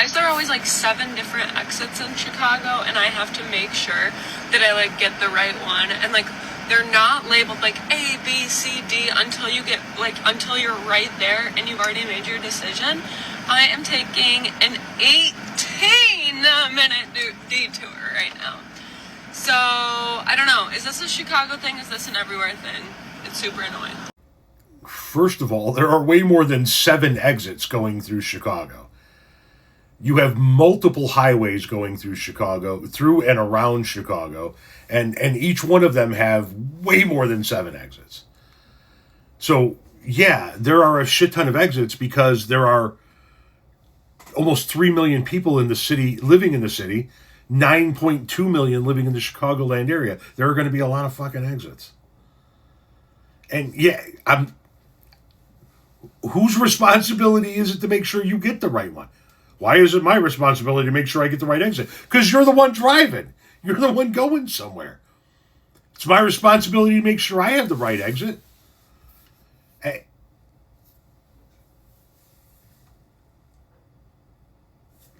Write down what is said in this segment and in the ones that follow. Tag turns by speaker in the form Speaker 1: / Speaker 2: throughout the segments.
Speaker 1: why is there always like 7 different exits in Chicago, and I have to make sure that I like get the right one, and like they're not labeled like A, B, C, D until you're right there and you've already made your decision. I am taking an 18-minute detour right now. So, I don't know. Is this a Chicago thing? Is this an everywhere thing? It's super annoying.
Speaker 2: First of all, there are way more than 7 exits going through Chicago. You have multiple highways going through Chicago, through and around Chicago, and each one of them have way more than 7 exits. So, yeah, there are a shit ton of exits because there are almost 3 million people in the city, living in the city, 9.2 million living in the Chicagoland area. There are going to be a lot of fucking exits. And yeah, whose responsibility is it to make sure you get the right one? Why is it my responsibility to make sure I get the right exit? Because you're the one driving. You're the one going somewhere. It's my responsibility to make sure I have the right exit. Hey.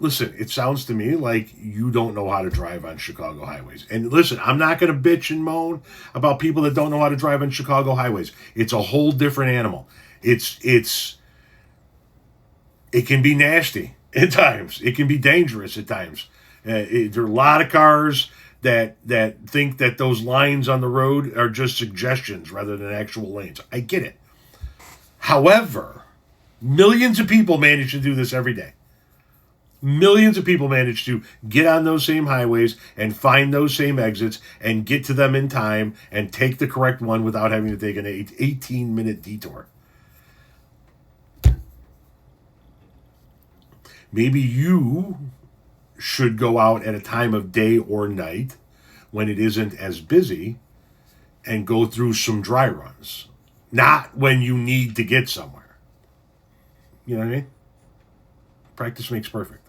Speaker 2: Listen, it sounds to me like you don't know how to drive on Chicago highways. And listen, I'm not going to bitch and moan about people that don't know how to drive on Chicago highways. It's a whole different animal. It can be nasty at times. It can be dangerous at times. There are a lot of cars that think that those lines on the road are just suggestions rather than actual lanes. I get it. However, millions of people manage to do this every day. Millions of people manage to get on those same highways and find those same exits and get to them in time and take the correct one without having to take an 18-minute detour. Maybe you should go out at a time of day or night when it isn't as busy and go through some dry runs. Not when you need to get somewhere. You know what I mean? Practice makes perfect.